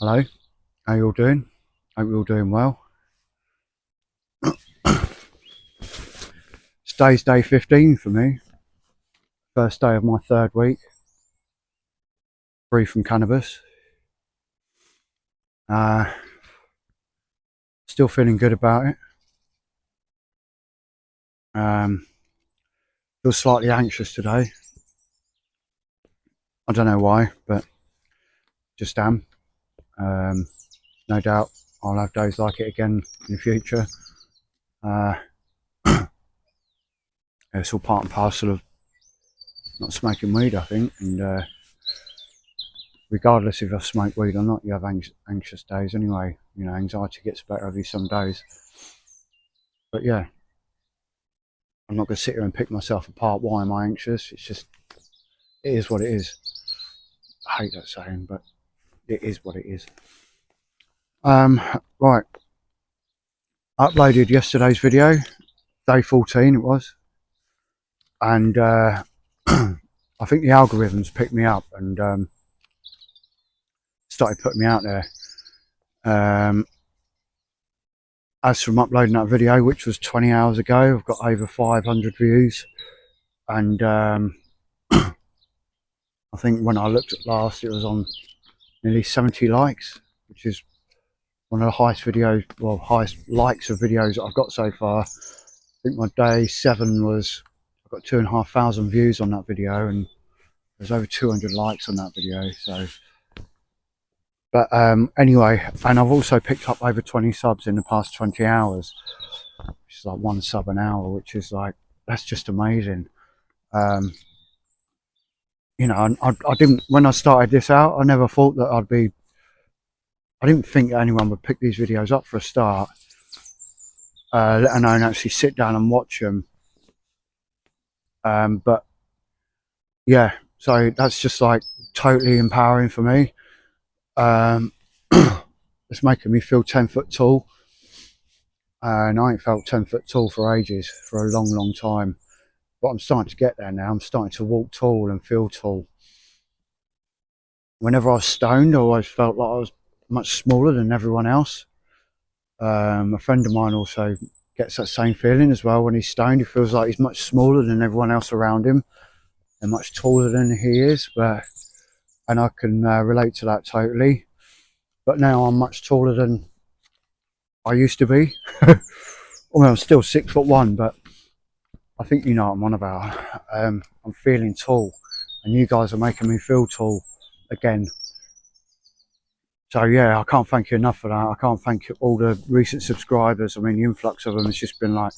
Hello, how you all doing? Hope you're all doing well. Today's day 15 for me. First day of my third week, free from cannabis. Still feeling good about it. Feel slightly anxious today. I don't know why, but just am. No doubt I'll have days like it again in the future. It's all part and parcel of not smoking weed, I think, and regardless if I've smoked weed or not, you have anxious days anyway. You know, anxiety gets better every some days. But yeah, I'm not going to sit here and pick myself apart. Why am I anxious? It's just, it is what it is. I hate that saying, but it is what it is. Right. Uploaded yesterday's video, day 14 it was. And I think the algorithms picked me up and started putting me out there. As from uploading that video, which was 20 hours ago, I've got over 500 views. And I think when I looked at last, it was on nearly 70 likes, which is one of the highest videos, well, highest likes of videos that I've got so far. I think my day 7 was, I've got 2,500 views on that video, and there's over 200 likes on that video. So, but anyway, and I've also picked up over 20 subs in the past 20 hours, which is like 1 sub an hour, which is like, that's just amazing. You know, I didn't, when I started this out, I never thought that I didn't think that anyone would pick these videos up for a start, let alone actually sit down and watch them. But yeah, so that's just like totally empowering for me. It's making me feel 10 foot tall, and I ain't felt 10 foot tall for ages, for a long time. But I'm starting to get there now. I'm starting to walk tall and feel tall. Whenever I was stoned, I always felt like I was much smaller than everyone else. A friend of mine also gets that same feeling as well. When he's stoned, he feels like he's much smaller than everyone else around him and much taller than he is. And I can relate to that totally. But now I'm much taller than I used to be. Well, I'm still 6'1", but I think you know what I'm on about. I'm feeling tall, and you guys are making me feel tall again. So yeah, I can't thank you enough for that. I can't thank all the recent subscribers. I mean, the influx of them has just been like,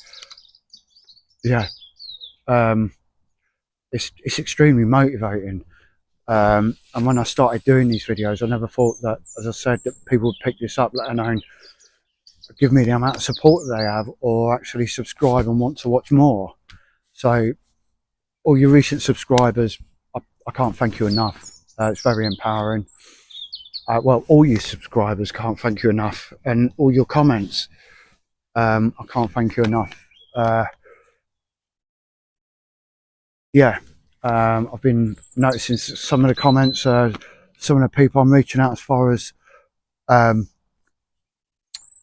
yeah, it's extremely motivating. And when I started doing these videos, I never thought that, as I said, that people would pick this up, let alone give me the amount of support that they have, or actually subscribe and want to watch more. So all your recent subscribers, I can't thank you enough. It's very empowering. Well, all you subscribers, can't thank you enough, and all your comments, I can't thank you enough. Yeah, I've been noticing some of the comments, some of the people I'm reaching out as far as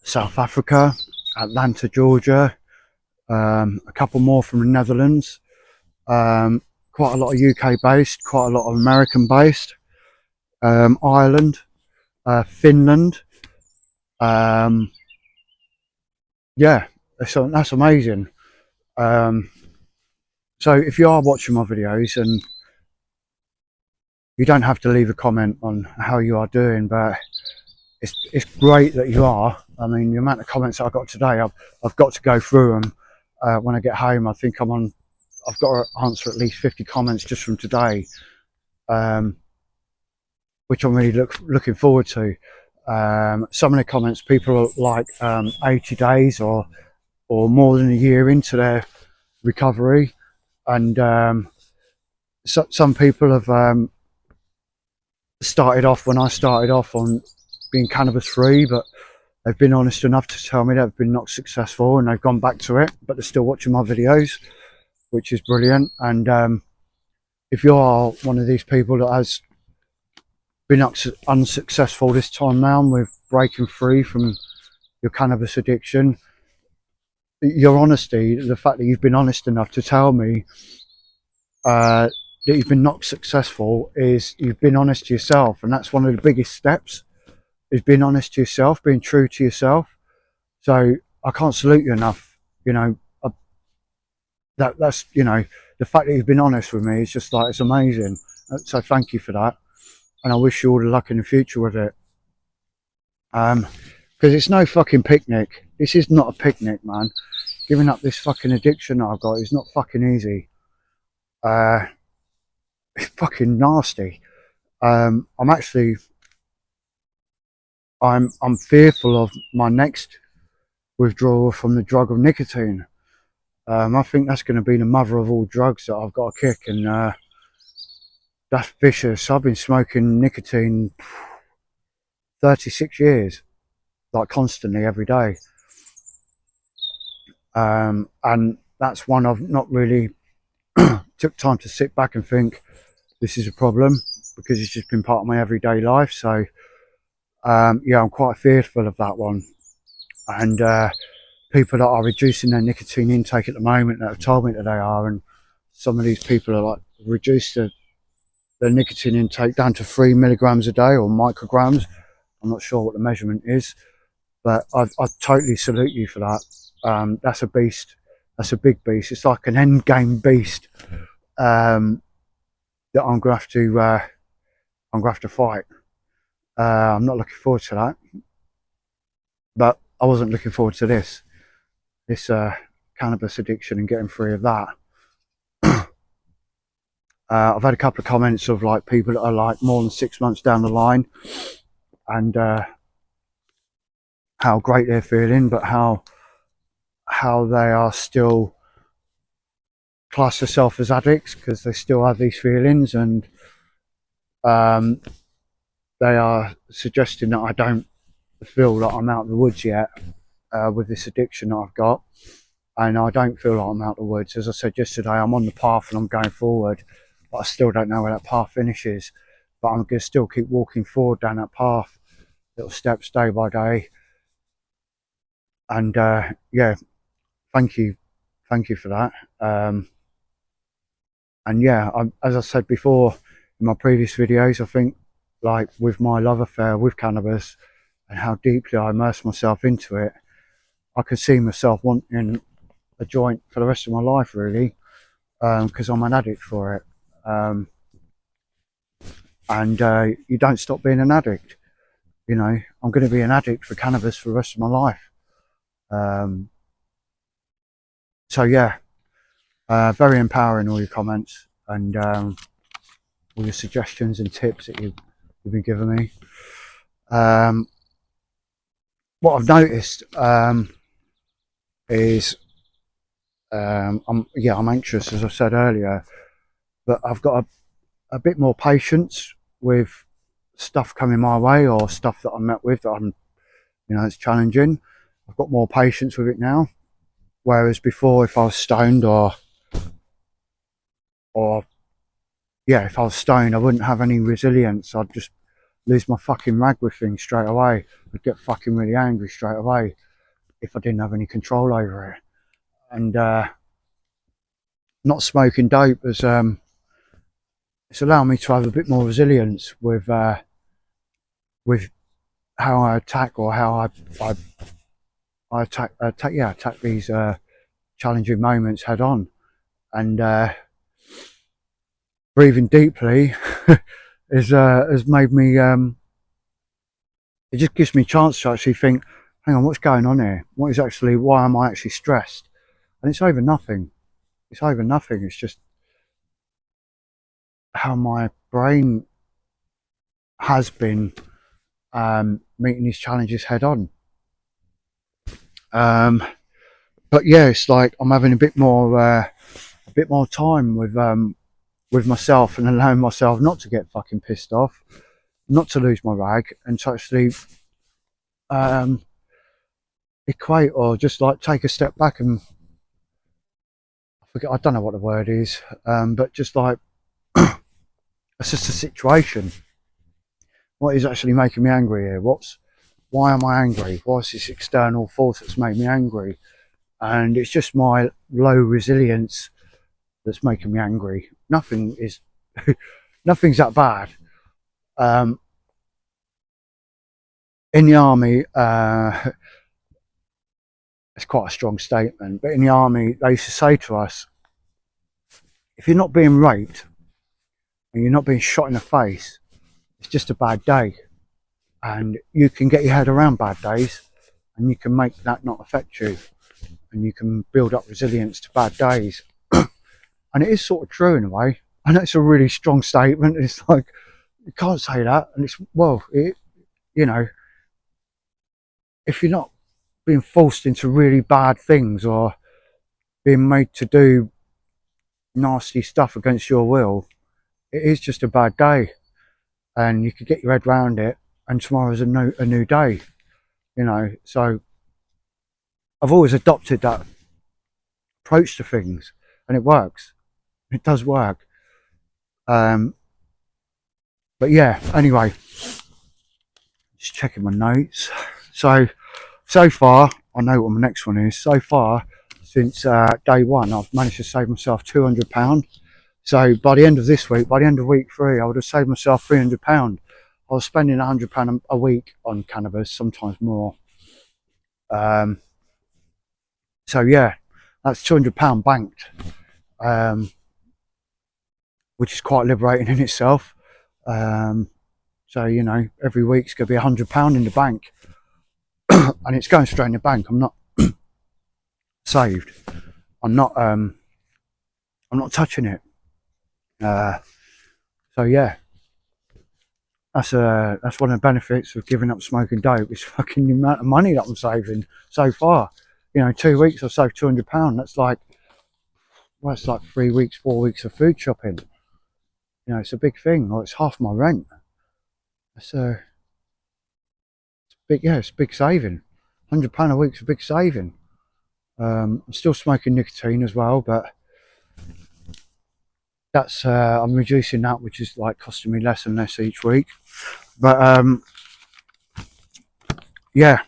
South Africa, Atlanta, Georgia, a couple more from the Netherlands, quite a lot of UK based, quite a lot of American based, Ireland, Finland. Yeah, that's amazing. So if you are watching my videos, and you don't have to leave a comment on how you are doing, but it's great that you are. I mean, the amount of comments I got today, I've got to go through them when I get home. I think I've got to answer at least 50 comments just from today, which I'm really looking forward to. Some of the comments, people are like 80 days or more than a year into their recovery, and some people have started off when I started off on being cannabis free, but they've been honest enough to tell me they've been not successful, and they've gone back to it, but they're still watching my videos, which is brilliant. And if you are one of these people that has been unsuccessful this time round with breaking free from your cannabis addiction. Your honesty, the fact that you've been honest enough to tell me that you've been not successful, is you've been honest to yourself, and that's one of the biggest steps, is being honest to yourself, being true to yourself. So I can't salute you enough. You know, that's, you know, the fact that you've been honest with me is just like, it's amazing. So thank you for that, and I wish you all the luck in the future with it. Because it's no fucking picnic. This is not a picnic, man. Giving up this fucking addiction that I've got is not fucking easy. It's fucking nasty. I'm fearful of my next withdrawal from the drug of nicotine. I think that's going to be the mother of all drugs that I've got to kick, and that's vicious. I've been smoking nicotine 36 years, like constantly every day. And that's one I've not really took time to sit back and think this is a problem, because it's just been part of my everyday life. So yeah, I'm quite fearful of that one. And people that are reducing their nicotine intake at the moment that have told me that they are, and some of these people are like reduced their nicotine intake down to 3 milligrams a day, or micrograms. I'm not sure what the measurement is, but I totally salute you for that. That's a beast. That's a big beast. It's like an end game beast that I'm gonna have to fight. I'm not looking forward to that, but I wasn't looking forward to this cannabis addiction and getting free of that. I've had a couple of comments of like people that are like more than 6 months down the line, and how great they're feeling, but how they are still class themselves as addicts because they still have these feelings, and they are suggesting that I don't feel like I'm out of the woods yet with this addiction that I've got. And I don't feel like I'm out of the woods. As I said yesterday, I'm on the path and I'm going forward, but I still don't know where that path finishes. But I'm going to still keep walking forward down that path, little steps day by day. And yeah, thank you for that. And yeah, as I said before in my previous videos, I think like with my love affair with cannabis and how deeply I immerse myself into it, I can see myself wanting a joint for the rest of my life, really, because I'm an addict for it. And you don't stop being an addict. You know, I'm going to be an addict for cannabis for the rest of my life. So yeah, very empowering, all your comments and all your suggestions and tips that you've been giving me. What I've noticed is I'm anxious, as I said earlier, but I've got a bit more patience with stuff coming my way, or stuff that I'm met with that I'm, you know, it's challenging. I've got more patience with it now, whereas before, if I was stoned or yeah, if I was stoned, I wouldn't have any resilience. I'd just lose my fucking rag with things straight away. I'd get fucking really angry straight away if I didn't have any control over it. And not smoking dope has it's allowed me to have a bit more resilience with how I attack, or how I attack these challenging moments head on. And breathing deeply has made me it just gives me a chance to actually think, hang on, what's going on here? Why am I actually stressed? And it's over nothing. It's just how my brain has been meeting these challenges head on. But yeah, it's like I'm having a bit more time with myself, and allowing myself not to get fucking pissed off, not to lose my rag, and to actually equate, or just like take a step back and I don't know what the word is, but just like it's just a situation. what is actually making me angry here? Why am I angry? What's this external force that's made me angry? And it's just my low resilience that's making me angry. Nothing is, nothing's that bad. In the army, it's quite a strong statement, but in the army, they used to say to us, if you're not being raped and you're not being shot in the face, it's just a bad day. And you can get your head around bad days and you can make that not affect you. And you can build up resilience to bad days. And it is sort of true in a way. I know it's a really strong statement. It's like, you can't say that. And it's, well, you know, if you're not being forced into really bad things or being made to do nasty stuff against your will, it is just a bad day. And you could get your head around it, and tomorrow's a new day, you know. So I've always adopted that approach to things, and it works. It does work. But yeah, anyway, just checking my notes. So far, I know what my next one is. So far, since day one, I've managed to save myself £200. So by the end of this week, by the end of week 3, I would have saved myself £300. I was spending £100 a week on cannabis, sometimes more. So yeah, that's £200 banked, which is quite liberating in itself. So, you know, every week's going to be £100 in the bank. And it's going straight in the bank. I'm not saved. I'm not touching it. So yeah, that's one of the benefits of giving up smoking dope. It's fucking the amount of money that I'm saving so far. You know, 2 weeks I've saved £200. That's like, well, it's like 3 weeks, 4 weeks of food shopping. You know, it's a big thing. Or it's half my rent. It's big. Yeah, it's a big saving. £100 a week's a big saving. I'm still smoking nicotine as well, but that's I'm reducing that, which is like costing me less and less each week. But yeah,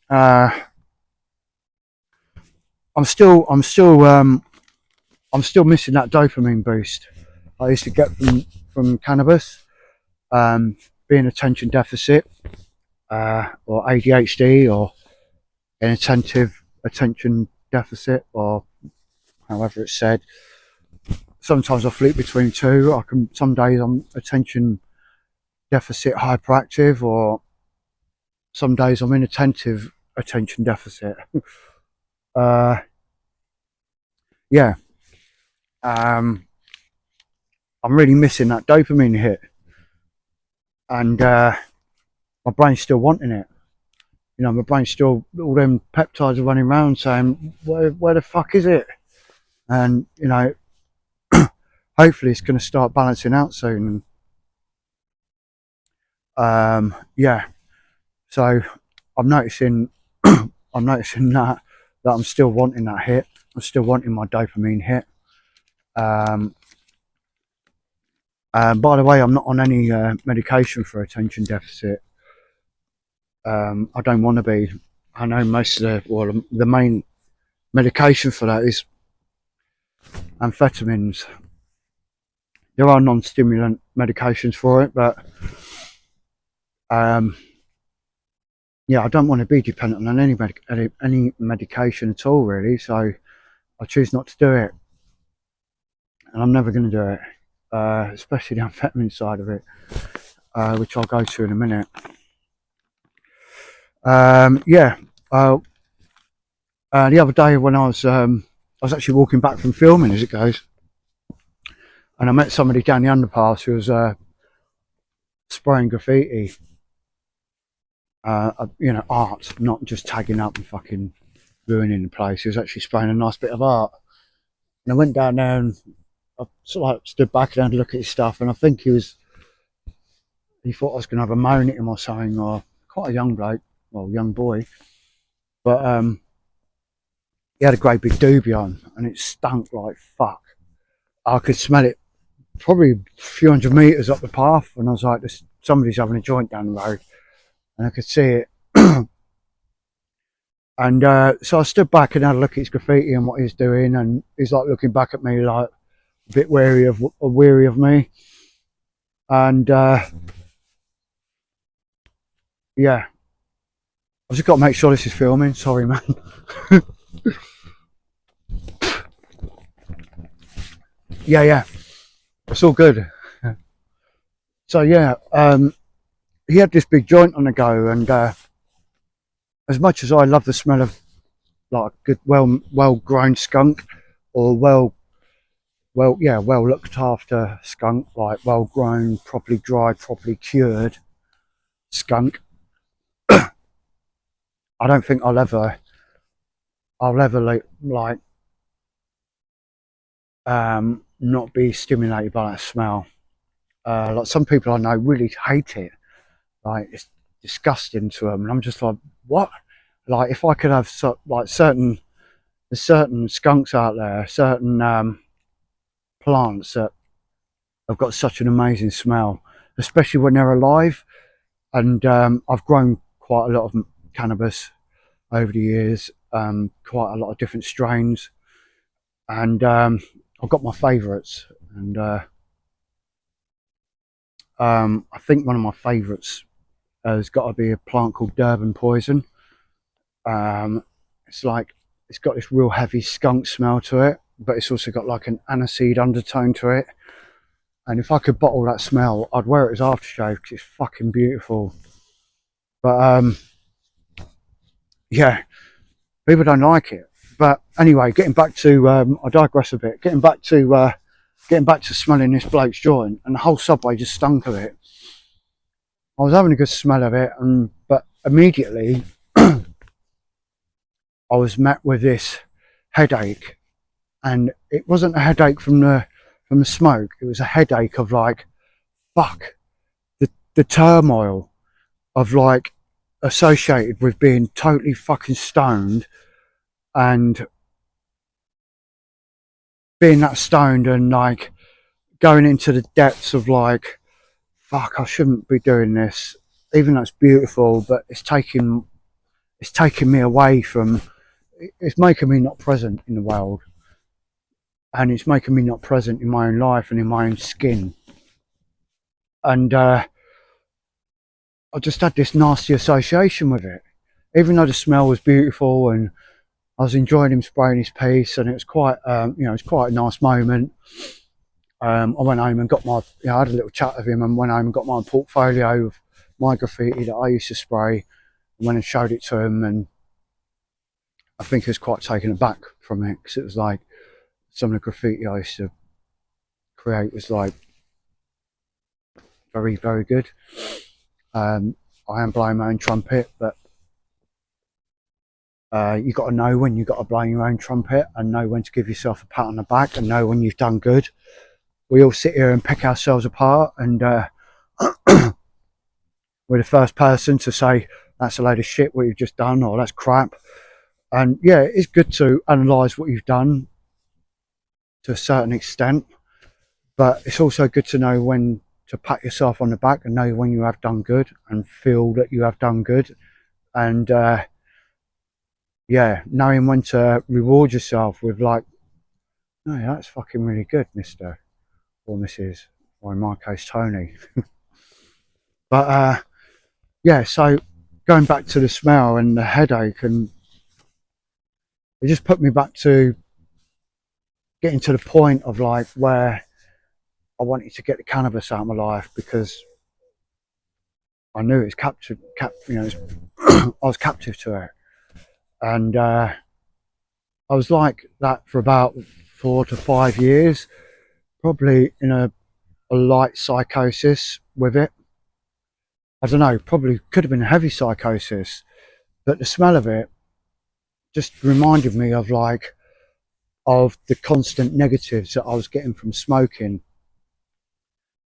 I'm still missing that dopamine boost I used to get from cannabis. Being attention deficit, or ADHD, or inattentive attention deficit, or however it's said. Sometimes I flip between two. Some days I'm attention deficit hyperactive, or some days I'm inattentive attention deficit. Yeah. I'm really missing that dopamine hit, and my brain's still wanting it. You know, my brain's still, all them peptides are running around saying, where the fuck is it? And, you know, hopefully it's going to start balancing out soon. Yeah, so I'm noticing that I'm still wanting that hit. I'm still wanting my dopamine hit. By the way, I'm not on any medication for attention deficit. I don't want to be. I know most of the main medication for that is amphetamines. There are non-stimulant medications for it, but yeah, I don't want to be dependent on any medication at all, really. So I choose not to do it, and I'm never going to do it, especially the amphetamine side of it, which I'll go to in a minute. Yeah. The other day when I was actually walking back from filming, as it goes, and I met somebody down the underpass who was spraying graffiti. You know, art, not just tagging up and fucking ruining the place. He was actually spraying a nice bit of art. And I went down there and I sort of like stood back and had a look at his stuff, and I think he thought I was going to have a moan at him or something, or quite a young bloke, well, young boy. But he had a great big doobie on, and it stunk like fuck. I could smell it probably a few hundred metres up the path, and I was like, this somebody's having a joint down the road, and I could see it. And so I stood back and had a look at his graffiti and what he was doing, and he's like looking back at me like a bit weary of me. And yeah, I've just got to make sure this is filming. Sorry, man. Yeah, it's all good. So yeah, he had this big joint on the go, and as much as I love the smell of like a good, well grown skunk, or well looked after skunk, like well grown, properly dried, properly cured skunk, I don't think I'll ever like not be stimulated by that smell. Like some people I know really hate it, like it's disgusting to them, and I'm just like, what? Like if I could have certain skunks out there, certain plants that have got such an amazing smell, especially when they're alive. And I've grown quite a lot of cannabis over the years, quite a lot of different strains, and I've got my favourites. And I think one of my favourites has got to be a plant called Durban Poison. It's got this real heavy skunk smell to it, but it's also got like an aniseed undertone to it. And if I could bottle that smell, I'd wear it as aftershave because it's fucking beautiful. But yeah, people don't like it. But anyway, getting back to I digress a bit. Getting back to smelling this bloke's joint, and the whole subway just stunk of it. I was having a good smell of it, but immediately I was met with this headache, and it wasn't a headache from the smoke. It was a headache of like, fuck, the turmoil of like associated with being totally fucking stoned, and being that stoned and like going into the depths of like, fuck, I shouldn't be doing this, even though it's beautiful, but it's taking me away from, it's making me not present in the world, and it's making me not present in my own life and in my own skin. And I just had this nasty association with it, even though the smell was beautiful and I was enjoying him spraying his piece, and it was quite it's quite a nice moment. I went home and got my, I had a little chat with him, and went home and got my portfolio of my graffiti that I used to spray, and went and showed it to him. And I think he was quite taken aback from it, because it was like some of the graffiti I used to create was like very, very good. I am blowing my own trumpet, but you got to know when you got to blow your own trumpet, and know when to give yourself a pat on the back, and know when you've done good. We all sit here and pick ourselves apart, and we're the first person to say that's a load of shit what you've just done, or that's crap. And yeah, it's good to analyse what you've done to a certain extent, but it's also good to know when to pat yourself on the back, and know when you have done good, and feel that you have done good. And yeah, knowing when to reward yourself with like, no, that's fucking really good, Mr. or Mrs., or in my case, Tony. But yeah, so going back to the smell and the headache, and it just put me back to getting to the point of like where I wanted to get the cannabis out of my life, because I knew it's captured, I was captive to it. And I was like that for about 4 to 5 years, probably in a light psychosis with it. I don't know, probably could have been a heavy psychosis, but the smell of it just reminded me of the constant negatives that I was getting from smoking,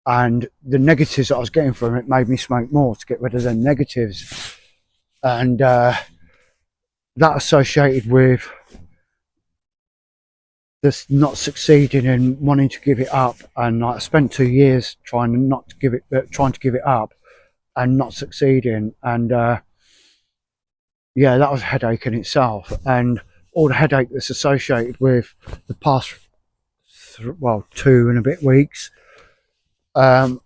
and the negatives that I was getting from it made me smoke more to get rid of the negatives. And that associated with this not succeeding and wanting to give it up, and like, I spent 2 years trying to give it up, and not succeeding. And yeah, that was a headache in itself, and all the headache that's associated with the past, well, 2 and a bit weeks. Um,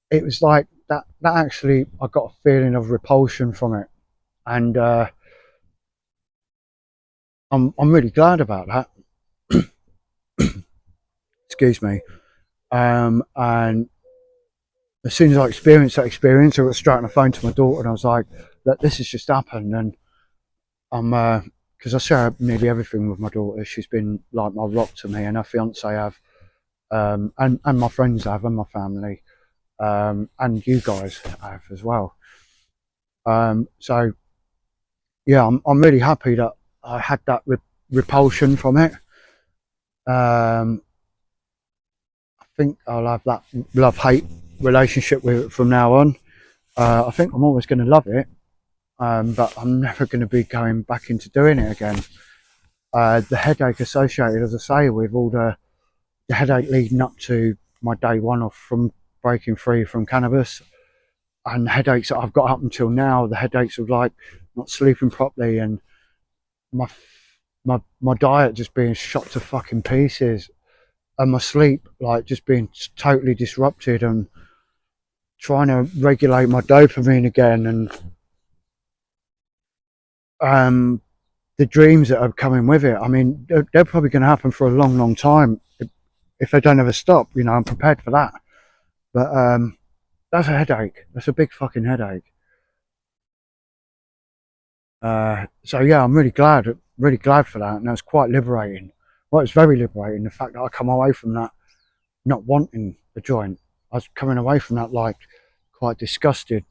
it was like that. That actually, I got a feeling of repulsion from it, and I'm really glad about that. Excuse me. And as soon as I experienced that experience, I was straight on the phone to my daughter, and I was like, "Look, this has just happened," and I'm because I share nearly everything with my daughter. She's been like my rock to me, and her fiance have, and my friends have, and my family, and you guys have as well. So yeah, I'm really happy that I had that repulsion from it. Um, I think I'll have that love hate relationship with it from now on. I think I'm always going to love it, but I'm never going to be going back into doing it again. The headache associated, as I say, with all the headache leading up to my day one off from breaking free from cannabis, and the headaches that I've got up until now, the headaches of like not sleeping properly, and my my diet just being shot to fucking pieces, and my sleep like just being totally disrupted, and trying to regulate my dopamine again, and um the dreams that are coming with it. I mean, they're probably going to happen for a long, long time if they don't ever stop. You know, I'm prepared for that. But that's a headache. That's a big fucking headache. So yeah, I'm really glad for that, and that's quite liberating. Well, it's very liberating, the fact that I come away from that not wanting the joint. I was coming away from that like quite disgusted,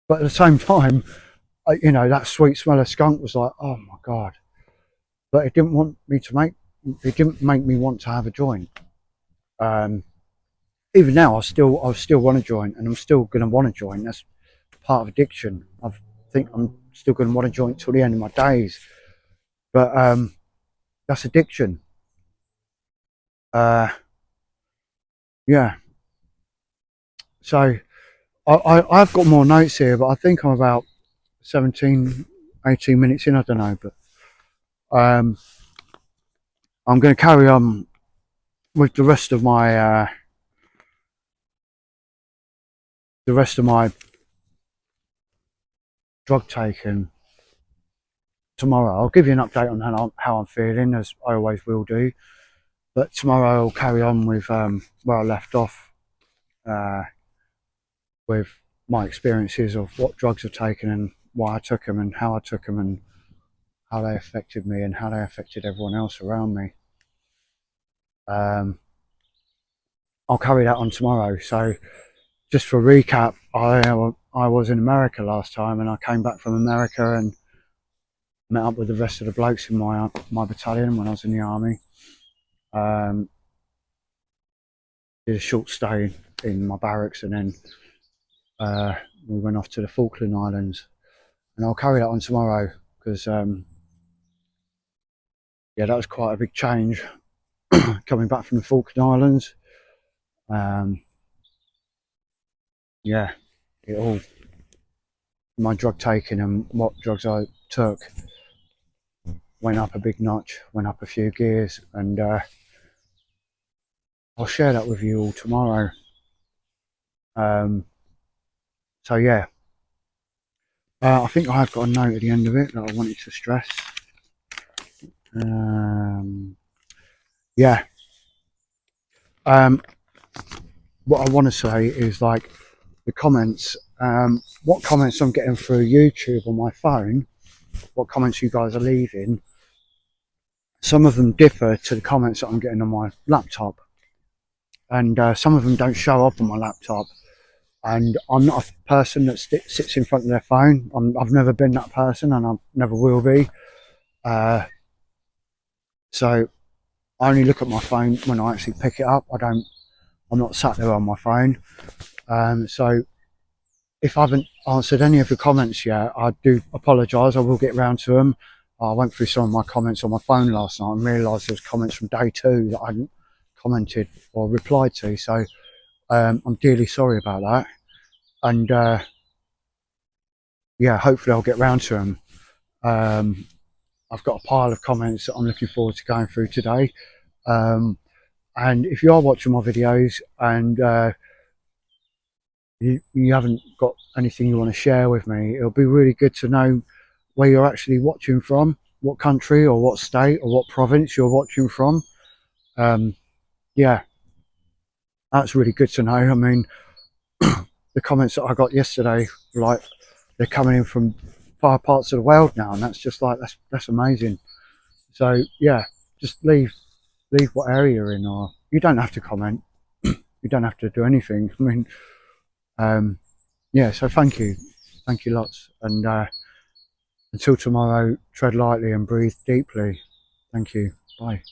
but at the same time, you know, that sweet smell of skunk was like, oh my god. But it didn't want me to make. It didn't make me want to have a joint. Um, Even now, I still want to join, and I'm still going to want to join. That's part of addiction. I think I'm still going to want to join till the end of my days. But that's addiction. Uh, yeah. So I've got more notes here, but I think I'm about 17, 18 minutes in. I don't know, but um, I'm going to carry on with the rest of my drug taking tomorrow. I'll give you an update on how I'm feeling, as I always will do. But tomorrow I'll carry on with where I left off, uh, with my experiences of what drugs I've taken and why I took them and how I took them and how they affected me and how they affected everyone else around me. Um, I'll carry that on tomorrow. So just for recap, I was in America last time, and I came back from America and met up with the rest of the blokes in my battalion when I was in the army. Um, did a short stay in my barracks, and then we went off to the Falkland Islands, and I'll carry that on tomorrow because yeah, that was quite a big change coming back from the Falkland Islands. Um, yeah, it all, my drug taking and what drugs I took went up a big notch, went up a few gears, and I'll share that with you all tomorrow. Um, so yeah, I think I've got a note at the end of it that I wanted to stress. Yeah. What I want to say is like the comments, what comments I'm getting through YouTube on my phone, what comments you guys are leaving. Some of them differ to the comments that I'm getting on my laptop, and some of them don't show up on my laptop. And I'm not a person that sits in front of their phone. I've never been that person, and I never will be. So I only look at my phone when I actually pick it up. I'm not sat there on my phone. So if I haven't answered any of the comments yet, I do apologise. I will get round to them. I went through some of my comments on my phone last night and realised there was comments from day 2 that I hadn't commented or replied to. So I'm dearly sorry about that. and yeah, hopefully I'll get round to them. I've got a pile of comments that I'm looking forward to going through today. And if you are watching my videos and you haven't got anything you want to share with me, it'll be really good to know where you're actually watching from, what country or what state or what province you're watching from. Yeah, that's really good to know. I mean, the comments that I got yesterday, like, they're coming in from far parts of the world now, and that's just like, that's amazing. So yeah, just leave what area you're in, or you don't have to comment. You don't have to do anything. I mean, yeah. So thank you lots, and until tomorrow, tread lightly and breathe deeply. Thank you. Bye.